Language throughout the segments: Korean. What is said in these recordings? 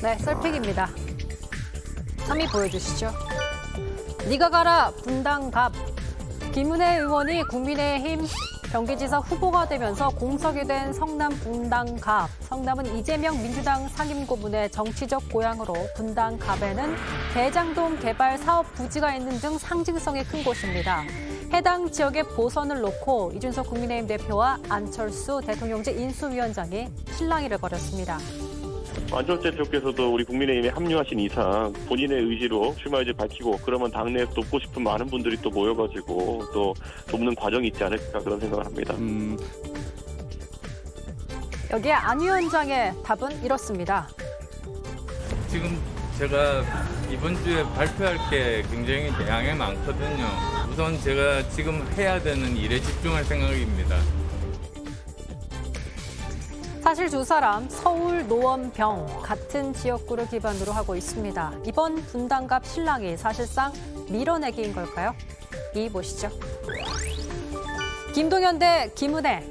네, 썰픽입니다. 3위 보여주시죠. 네가 가라 분당갑. 김은혜 의원이 국민의힘 경기지사 후보가 되면서 공석이 된 성남 분당갑. 성남은 이재명 민주당 상임고문의 정치적 고향으로 분당갑에는 대장동 개발 사업 부지가 있는 등 상징성이 큰 곳입니다. 해당 지역의 보선을 놓고 이준석 국민의힘 대표와 안철수 대통령제 인수위원장이 실랑이를 벌였습니다. 안철수 대표께서도 우리 국민의힘에 합류하신 이상 본인의 의지로 출마 의지를 밝히고 그러면 당내에서 돕고 싶은 많은 분들이 또 모여가지고 또 돕는 과정이 있지 않을까 그런 생각을 합니다. 여기에 안 위원장의 답은 이렇습니다. 지금 제가 이번 주에 발표할 게 굉장히 양이 많거든요. 우선 제가 지금 해야 되는 일에 집중할 생각입니다. 사실 두 사람 서울, 노원병 같은 지역구를 기반으로 하고 있습니다. 이번 분당갑 실랑이 사실상 밀어내기인 걸까요? 이 보시죠. 김동연 대 김은혜.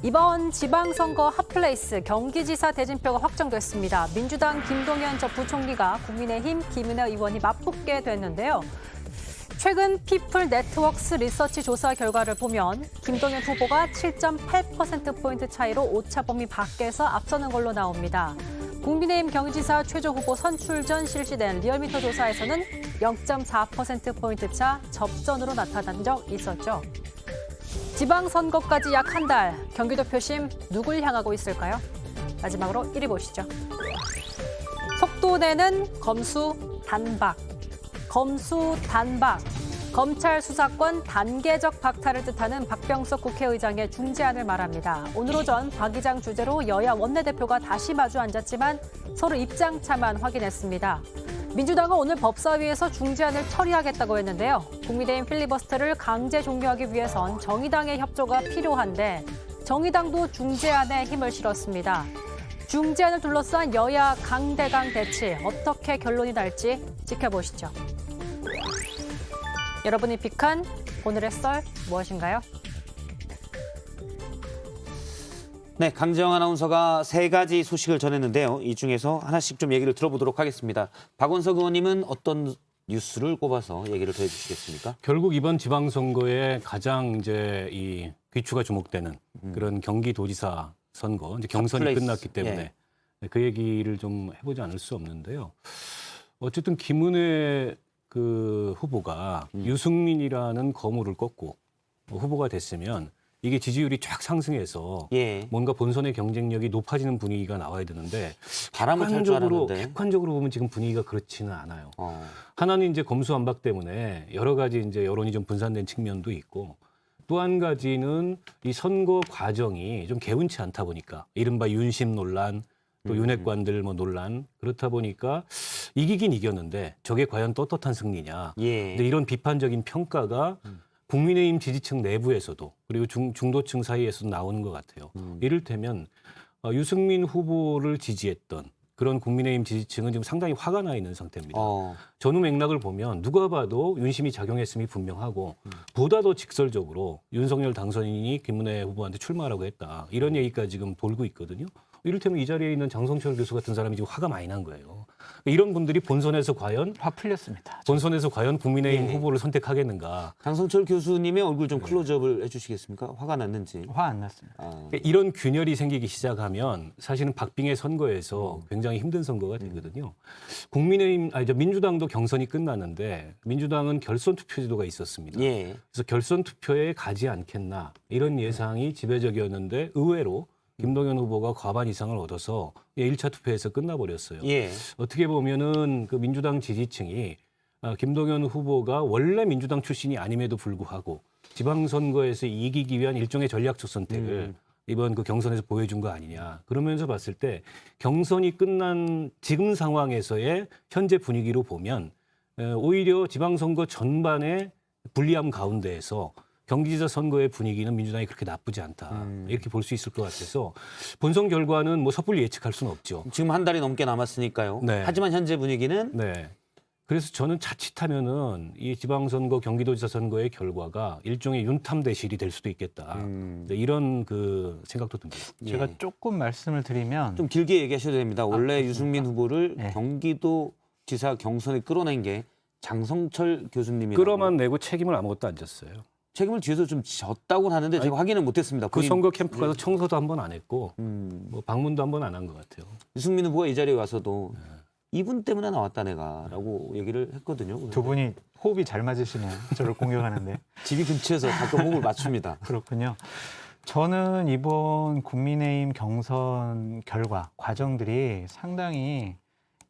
이번 지방선거 핫플레이스 경기지사 대진표가 확정됐습니다. 민주당 김동연 전 부총리가 국민의힘 김은혜 의원이 맞붙게 됐는데요. 최근 피플 네트워크스 리서치 조사 결과를 보면 김동연 후보가 7.8%포인트 차이로 오차 범위 밖에서 앞서는 걸로 나옵니다. 국민의힘 경기지사 최종 후보 선출 전 실시된 리얼미터 조사에서는 0.4%포인트 차 접전으로 나타난 적 있었죠. 지방선거까지 약 한 달, 경기도 표심 누굴 향하고 있을까요? 마지막으로 1위 보시죠. 속도 내는 검수 단박. 검수 단박. 검찰 수사권 단계적 박탈을 뜻하는 박병석 국회의장의 중재안을 말합니다. 오늘 오전 박 의장 주재로 여야 원내대표가 다시 마주 앉았지만 서로 입장차만 확인했습니다. 민주당은 오늘 법사위에서 중재안을 처리하겠다고 했는데요. 국민의힘 필리버스터를 강제 종료하기 위해선 정의당의 협조가 필요한데 정의당도 중재안에 힘을 실었습니다. 중재안을 둘러싼 여야 강대강 대치 어떻게 결론이 날지 지켜보시죠. 여러분이 픽한 오늘의 썰 무엇인가요? 네, 강재영 아나운서가 세 가지 소식을 전했는데요. 이 중에서 하나씩 좀 얘기를 들어보도록 하겠습니다. 박원석 의원님은 어떤 뉴스를 꼽아서 얘기를 더 해주시겠습니까? 결국 이번 지방선거에 가장 이제 이 귀추가 주목되는 그런 경기도지사 선거, 이제 경선이 핫플레이스. 끝났기 때문에 예. 그 얘기를 좀 해보지 않을 수 없는데요. 어쨌든 김은혜 그 후보가 유승민이라는 거물을 꺾고 후보가 됐으면 이게 지지율이 쫙 상승해서 예. 뭔가 본선의 경쟁력이 높아지는 분위기가 나와야 되는데 바람을 탈 줄 알았는데. 객관적으로 보면 지금 분위기가 그렇지는 않아요. 하나는 이제 검수완박 때문에 여러 가지 이제 여론이 좀 분산된 측면도 있고 또 한 가지는 이 선거 과정이 좀 개운치 않다 보니까 이른바 윤심 논란 또 윤핵관들 뭐 논란 그렇다 보니까 이기긴 이겼는데 저게 과연 떳떳한 승리냐. 예. 근데 이런 비판적인 평가가 국민의힘 지지층 내부에서도 그리고 중도층 사이에서도 나오는 것 같아요. 이를테면 유승민 후보를 지지했던 그런 국민의힘 지지층은 지금 상당히 화가 나 있는 상태입니다. 전후 맥락을 보면 누가 봐도 윤심이 작용했음이 분명하고 보다 더 직설적으로 윤석열 당선인이 김은혜 후보한테 출마하라고 했다. 이런 얘기까지 지금 돌고 있거든요. 이를테면 이 자리에 있는 장성철 교수 같은 사람이 지금 화가 많이 난 거예요. 이런 분들이 본선에서 과연 화 풀렸습니다. 본선에서 과연 국민의힘 예. 후보를 선택하겠는가. 장성철 교수님의 얼굴 좀 클로즈업을 해주시겠습니까? 화가 났는지. 화 안 났습니다. 그러니까 이런 균열이 생기기 시작하면 사실은 박빙의 선거에서 굉장히 힘든 선거가 되거든요. 민주당도 경선이 끝났는데 민주당은 결선 투표제도가 있었습니다. 예. 그래서 결선 투표에 가지 않겠나 이런 예상이 지배적이었는데 의외로 김동연 후보가 과반 이상을 얻어서 1차 투표에서 끝나버렸어요. 예. 어떻게 보면은 그 민주당 지지층이 김동연 후보가 원래 민주당 출신이 아님에도 불구하고 지방선거에서 이기기 위한 일종의 전략적 선택을 이번 그 경선에서 보여준 거 아니냐. 그러면서 봤을 때 경선이 끝난 지금 상황에서의 현재 분위기로 보면 오히려 지방선거 전반의 불리함 가운데에서 경기지사 선거의 분위기는 민주당이 그렇게 나쁘지 않다. 이렇게 볼 수 있을 것 같아서 본선 결과는 뭐 섣불리 예측할 수는 없죠. 지금 한 달이 넘게 남았으니까요. 네. 하지만 현재 분위기는 네. 그래서 저는 자칫하면은 이 지방선거, 경기도지사 선거의 결과가 일종의 윤탐대실이 될 수도 있겠다. 네, 이런 그 생각도 듭니다. 예. 제가 조금 말씀을 드리면 좀 길게 얘기하셔도 됩니다. 원래 그렇습니까? 유승민 후보를 네. 경기도지사 경선에 끌어낸 게 장성철 교수님이 끌어만 내고 책임을 아무것도 안 졌어요. 책임을 뒤에서 좀 졌다고 하는데 제가 확인을 못했습니다. 그 본인- 선거 캠프 가서 청소도 한 번 안 했고 음, 뭐 방문도 한 번 안 한 것 같아요. 유승민 후보가 이 자리에 와서도 이분 때문에 나왔다 내가라고 얘기를 했거든요. 두 분이 호흡이 잘 맞으시네요. 저를 공격하는데. 집이 근처에서 가끔 호흡을 맞춥니다. 그렇군요. 저는 이번 국민의힘 경선 결과 과정들이 상당히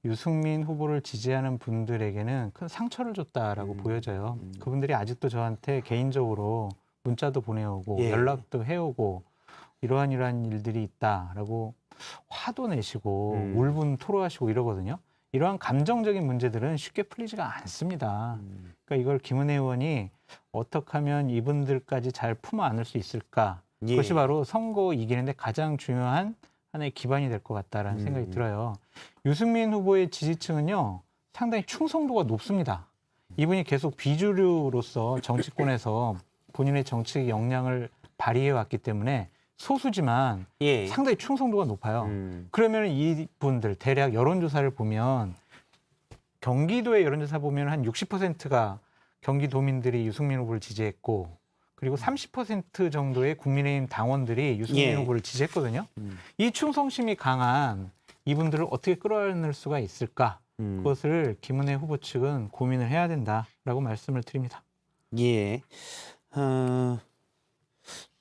유승민 후보를 지지하는 분들에게는 큰 상처를 줬다라고 보여져요. 그분들이 아직도 저한테 개인적으로 문자도 보내오고 예. 연락도 해오고 이러한 일들이 있다라고 화도 내시고 울분 토로하시고 이러거든요. 이러한 감정적인 문제들은 쉽게 풀리지가 않습니다. 그러니까 이걸 김은혜 의원이 어떻게 하면 이분들까지 잘 품어 안을 수 있을까? 예. 그것이 바로 선거 이기는데 가장 중요한 하나의 기반이 될 것 같다라는 생각이 들어요. 유승민 후보의 지지층은요, 상당히 충성도가 높습니다. 이분이 계속 비주류로서 정치권에서 본인의 정치 역량을 발휘해 왔기 때문에 소수지만 예. 상당히 충성도가 높아요. 음. 그러면 이분들 대략 여론조사를 보면 경기도의 여론조사 보면 한 60%가 경기도민들이 유승민 후보를 지지했고 그리고 30% 정도의 국민의힘 당원들이 유승민 예. 후보를 지지했거든요. 이 충성심이 강한 이분들을 어떻게 끌어낼 수가 있을까? 그것을 김은혜 후보 측은 고민을 해야 된다라고 말씀을 드립니다. 예.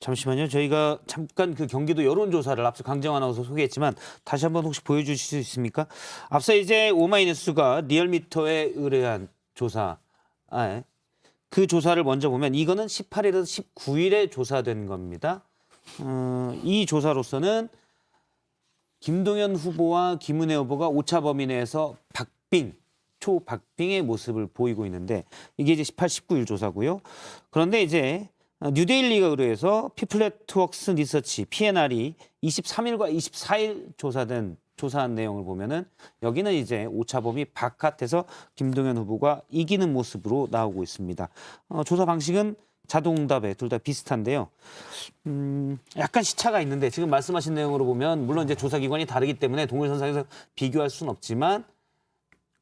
잠시만요. 저희가 잠깐 그 경기도 여론조사를 앞서 강정 아나운서 소개했지만 다시 한번 혹시 보여주실 수 있습니까? 앞서 이제 오마이뉴스가 리얼미터에 의뢰한 조사, 그 조사를 먼저 보면 이거는 18일에서 19일에 조사된 겁니다. 이 조사로서는 김동연 후보와 김은혜 후보가 오차 범위 내에서 초박빙의 모습을 보이고 있는데 이게 이제 18, 19일 조사고요. 그런데 이제 뉴데일리가 의뢰해서 피플넷워크스 리서치 PNR이 23일과 24일 조사한 내용을 보면은 여기는 이제 오차 범위 바깥에서 김동연 후보가 이기는 모습으로 나오고 있습니다. 조사 방식은 자동응답에 둘 다 비슷한데요. 약간 시차가 있는데 지금 말씀하신 내용으로 보면 물론 이제 조사 기관이 다르기 때문에 동일선상에서 비교할 수는 없지만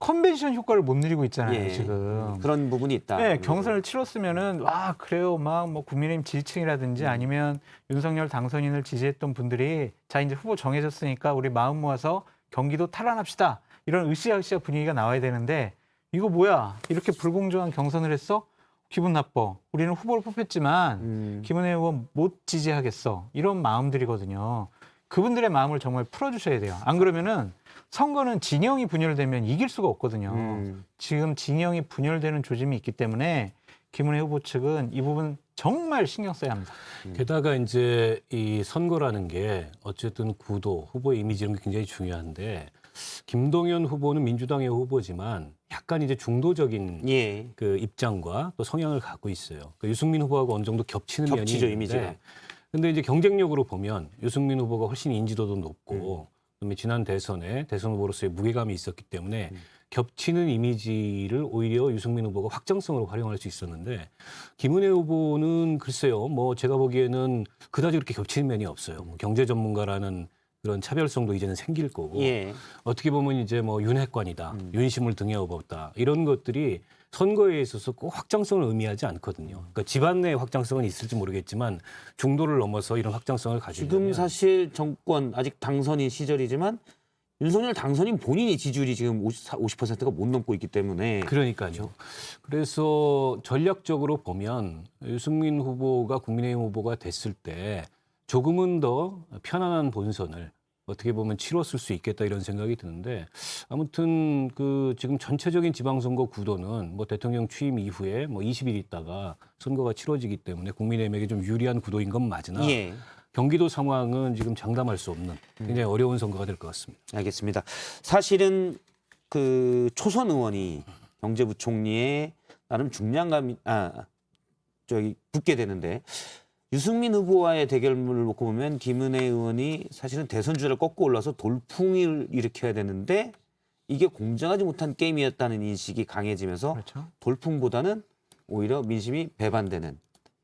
컨벤션 효과를 못 누리고 있잖아요, 예, 지금. 그런 부분이 있다. 네, 경선을 치렀으면은 와 그래요, 막 뭐 국민의힘 지지층이라든지 아니면 윤석열 당선인을 지지했던 분들이 자 이제 후보 정해졌으니까 우리 마음 모아서 경기도 탈환합시다 이런 으쌰으쌰 분위기가 나와야 되는데 이거 뭐야 이렇게 불공정한 경선을 했어? 기분 나빠. 우리는 후보를 뽑혔지만 김은혜 의원 못 지지하겠어 이런 마음들이거든요. 그분들의 마음을 정말 풀어주셔야 돼요. 안 그러면은 선거는 진영이 분열되면 이길 수가 없거든요. 지금 진영이 분열되는 조짐이 있기 때문에 김은혜 후보 측은 이 부분 정말 신경 써야 합니다. 게다가 이제 이 선거라는 게 어쨌든 구도, 후보의 이미지 이런 게 굉장히 중요한데 김동연 후보는 민주당의 후보지만 약간 이제 중도적인 예. 그 입장과 또 성향을 갖고 있어요. 그 유승민 후보하고 어느 정도 겹치는 면이 겹치죠, 있는데 이미지가. 근데 이제 경쟁력으로 보면 유승민 후보가 훨씬 인지도도 높고 그다음에 지난 대선에 대선 후보로서의 무게감이 있었기 때문에 겹치는 이미지를 오히려 유승민 후보가 확장성으로 활용할 수 있었는데 김은혜 후보는 글쎄요, 뭐 제가 보기에는 그다지 그렇게 겹치는 면이 없어요. 뭐 경제 전문가라는 그런 차별성도 이제는 생길 거고 예. 어떻게 보면 이제 뭐 윤핵관이다, 윤심을 등에 업었다 이런 것들이 선거에 있어서 꼭 확장성을 의미하지 않거든요. 그러니까 집안 내 확장성은 있을지 모르겠지만 중도를 넘어서 이런 확장성을 가지려면 지금 사실 정권 아직 당선인 시절이지만 윤석열 당선인 본인이 지지율이 지금 50%가 못 넘고 있기 때문에 그러니까요. 그래서 전략적으로 보면 유승민 후보가 국민의힘 후보가 됐을 때 조금은 더 편안한 본선을 어떻게 보면 치렀을 수 있겠다 이런 생각이 드는데 아무튼 그 지금 전체적인 지방선거 구도는 뭐 대통령 취임 이후에 뭐 20일 있다가 선거가 치러지기 때문에 국민의힘에게 좀 유리한 구도인 건 맞으나 예. 경기도 상황은 지금 장담할 수 없는 굉장히 어려운 선거가 될 것 같습니다. 알겠습니다. 사실은 그 초선 의원이 경제부총리에 나름 중량감이 붙게 되는데 유승민 후보와의 대결을 놓고 보면 김은혜 의원이 사실은 대선주자를 꺾고 올라서 돌풍을 일으켜야 되는데 이게 공정하지 못한 게임이었다는 인식이 강해지면서 그렇죠. 돌풍보다는 오히려 민심이 배반되는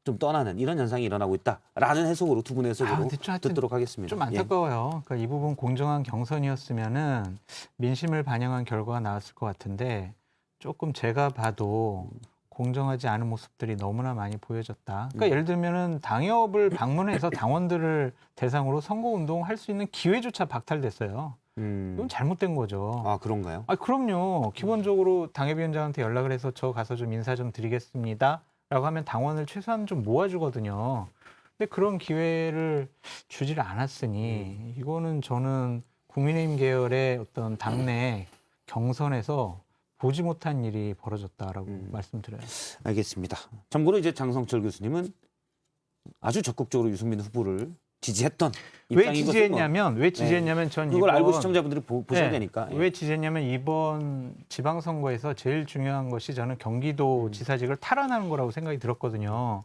좀 떠나는 이런 현상이 일어나고 있다라는 해석으로 두 분의 해석으로 근데 좀 하여튼 듣도록 하겠습니다. 좀 안타까워요. 그러니까 이 부분 공정한 경선이었으면은 민심을 반영한 결과가 나왔을 것 같은데 조금 제가 봐도 공정하지 않은 모습들이 너무나 많이 보여졌다. 그러니까 예를 들면은 당협을 방문해서 당원들을 대상으로 선거운동 할 수 있는 기회조차 박탈됐어요. 이건 잘못된 거죠. 아 그런가요? 아, 그럼요. 기본적으로 당협위원장한테 연락을 해서 저 가서 좀 인사 좀 드리겠습니다. 라고 하면 당원을 최소한 좀 모아주거든요. 근데 그런 기회를 주질 않았으니 이거는 저는 국민의힘 계열의 어떤 당내 경선에서 보지 못한 일이 벌어졌다라고 말씀드려요. 알겠습니다. 참고로 이제 장성철 교수님은 아주 적극적으로 유승민 후보를 지지했던 왜 입장인 지지했냐면 전 그걸 이번 알고 시청자분들이 보셔야 되니까. 왜 지지했냐면 이번 지방선거에서 제일 중요한 것이 저는 경기도 지사직을 탈환하는 거라고 생각이 들었거든요.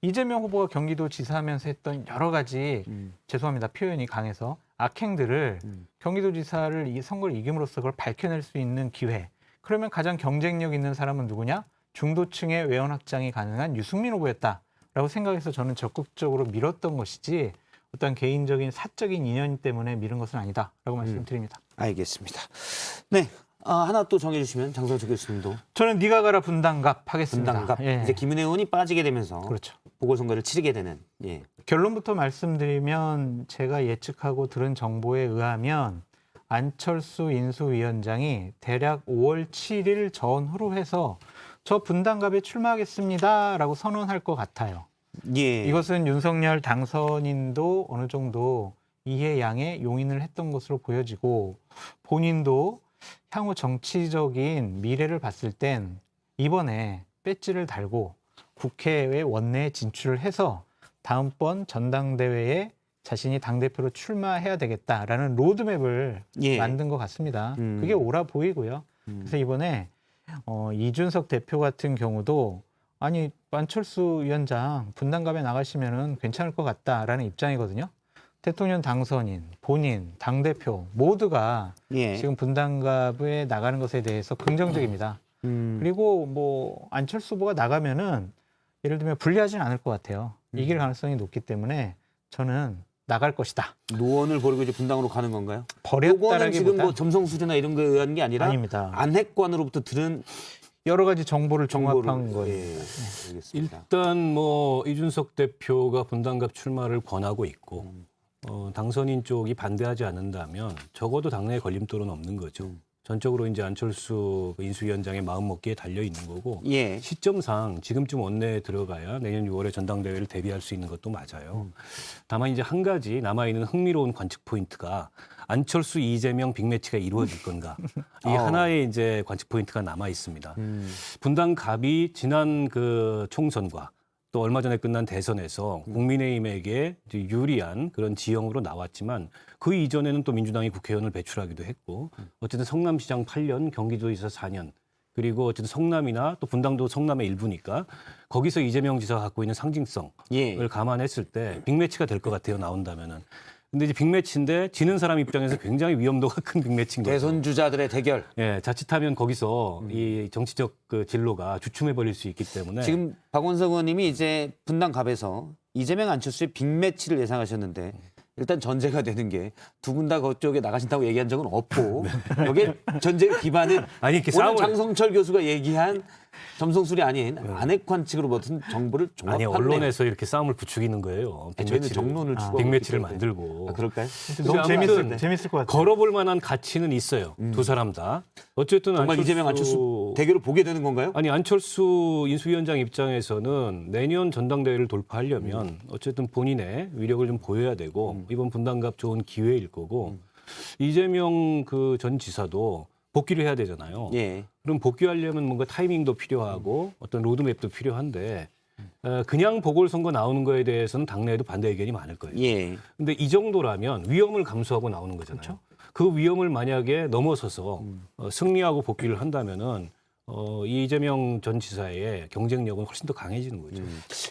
이재명 후보가 경기도 지사하면서 했던 여러 가지 죄송합니다. 표현이 강해서 악행들을 경기도지사를 이 선거를 이김으로써 그걸 밝혀낼 수 있는 기회. 그러면 가장 경쟁력 있는 사람은 누구냐? 중도층의 외연 확장이 가능한 유승민 후보였다라고 생각해서 저는 적극적으로 밀었던 것이지 어떤 개인적인 사적인 인연 때문에 미룬 것은 아니다라고 말씀드립니다. 알겠습니다. 네. 하나 또 정해 주시면 장성철 교수님도 저는 네가 가라 분당갑 하겠습니다. 분당갑. 예. 이제 김은혜 의원이 빠지게 되면서 그렇죠. 보궐선거를 치르게 되는. 예. 결론부터 말씀드리면 제가 예측하고 들은 정보에 의하면 안철수 인수위원장이 대략 5월 7일 전후로 해서 저 분당갑에 출마하겠습니다라고 선언할 것 같아요. 예. 이것은 윤석열 당선인도 어느 정도 이해 양해 용인을 했던 것으로 보여지고 본인도 향후 정치적인 미래를 봤을 땐 이번에 배지를 달고 국회의 원내에 진출을 해서 다음번 전당대회에 자신이 당대표로 출마해야 되겠다라는 로드맵을 예. 만든 것 같습니다. 그게 옳아 보이고요. 그래서 이번에 이준석 대표 같은 경우도 아니 안철수 위원장 분당갑에 나가시면은 괜찮을 것 같다라는 입장이거든요. 대통령 당선인, 본인, 당대표 모두가 예. 지금 분당갑에 나가는 것에 대해서 긍정적입니다. 그리고 뭐 안철수 후보가 나가면은 예를 들면 불리하지는 않을 것 같아요. 이길 가능성이 높기 때문에 저는 나갈 것이다. 노원을 버리고 이제 분당으로 가는 건가요? 버렸다라기보다 요거는 지금 뭐 점성술이나 이런 거에 의한 게 아니라 아닙니다. 안핵관으로부터 들은 여러 가지 정보를 종합한 정보를- 거예요. 예. 알겠습니다. 일단 뭐 이준석 대표가 분당갑 출마를 권하고 있고 당선인 쪽이 반대하지 않는다면 적어도 당내에 걸림돌은 없는 거죠. 전적으로 이제 안철수 인수위원장의 마음먹기에 달려 있는 거고 예. 시점상 지금쯤 원내에 들어가야 내년 6월에 전당대회를 대비할 수 있는 것도 맞아요. 다만 이제 한 가지 남아있는 흥미로운 관측 포인트가 안철수, 이재명 빅매치가 이루어질 건가. 이 하나의 이제 관측 포인트가 남아 있습니다. 분당갑이 지난 그 총선과 또 얼마 전에 끝난 대선에서 국민의힘에게 이제 유리한 그런 지형으로 나왔지만 그 이전에는 또 민주당이 국회의원을 배출하기도 했고 어쨌든 성남시장 8년, 경기도지사 4년 그리고 어쨌든 성남이나 또 분당도 성남의 일부니까 거기서 이재명 지사가 갖고 있는 상징성을 예. 감안했을 때 빅매치가 될 것 같아요. 나온다면은. 근데 이제 빅매치인데 지는 사람 입장에서 굉장히 위험도가 큰 빅매치인 거죠. 대선 주자들의 대결. 예, 자칫하면 거기서 이 정치적 그 진로가 주춤해 버릴 수 있기 때문에 지금 박원석 의원님이 이제 분당갑에서 이재명 안철수의 빅매치를 예상하셨는데 일단 전제가 되는 게 두 분 다 그쪽에 나가신다고 얘기한 적은 없고 여기에 전제 기반은 아니, 이렇게 오늘 싸움을- 장성철 교수가 얘기한 점성술이 아닌 안핵 관측으로 받은 정보를 종합한 아니 언론에서 이렇게 싸움을 부추기는 거예요. 저희는 정론을 추구하고 빅매치를 있기 때문에. 만들고. 그럴까요? 너무 아무튼 재밌을 것 같아요. 걸어볼 만한 가치는 있어요. 두 사람 다. 어쨌든 정말 이재명 안철수 대결을 보게 되는 건가요? 아니 안철수 인수위원장 입장에서는 내년 전당대회를 돌파하려면 어쨌든 본인의 위력을 좀 보여야 되고 이번 분당갑 좋은 기회일 거고 이재명 그 전 지사도 복귀를 해야 되잖아요. 예. 그럼 복귀하려면 뭔가 타이밍도 필요하고 어떤 로드맵도 필요한데 그냥 보궐선거 나오는 거에 대해서는 당내에도 반대 의견이 많을 거예요. 예. 근데 이 정도라면 위험을 감수하고 나오는 거잖아요. 그 위험을 만약에 넘어서서 승리하고 복귀를 한다면은 이재명 전 지사의 경쟁력은 훨씬 더 강해지는 거죠.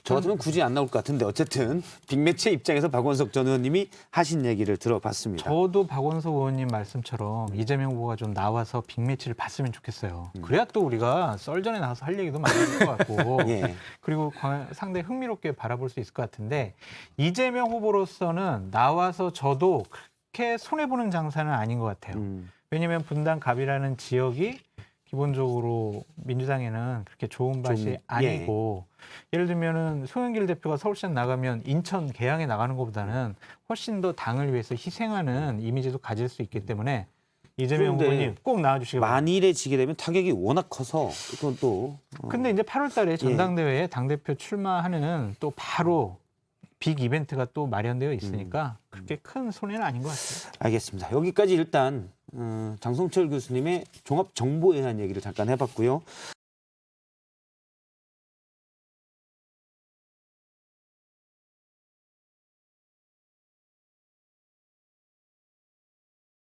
저 같으면 굳이 안 나올 것 같은데 어쨌든 빅매치 입장에서 박원석 전 의원님이 하신 얘기를 들어봤습니다. 저도 박원석 의원님 말씀처럼 이재명 후보가 좀 나와서 빅매치를 봤으면 좋겠어요. 그래야 또 우리가 썰전에 나와서 할 얘기도 많을 것 같고 예. 그리고 상당히 흥미롭게 바라볼 수 있을 것 같은데 이재명 후보로서는 나와서 저도 그렇게 손해보는 장사는 아닌 것 같아요. 왜냐하면 분당 갑이라는 지역이 기본적으로 민주당에는 그렇게 좋은 밭이 아니고 예를 들면은 송영길 대표가 서울시장 나가면 인천 계양에 나가는 것보다는 훨씬 더 당을 위해서 희생하는 이미지도 가질 수 있기 때문에 이재명 그런데 후보님 꼭 나와주시기 바랍니다. 만일에 지게 되면 타격이 워낙 커서 이건 또 근데 이제 8월 달에 전당대회에 당대표 출마하는 또 바로 빅 이벤트가 또 마련되어 있으니까 그렇게 큰 손해는 아닌 것 같습니다. 알겠습니다. 여기까지 일단 장성철 교수님의 종합 정보에 대한 얘기를 잠깐 해봤고요.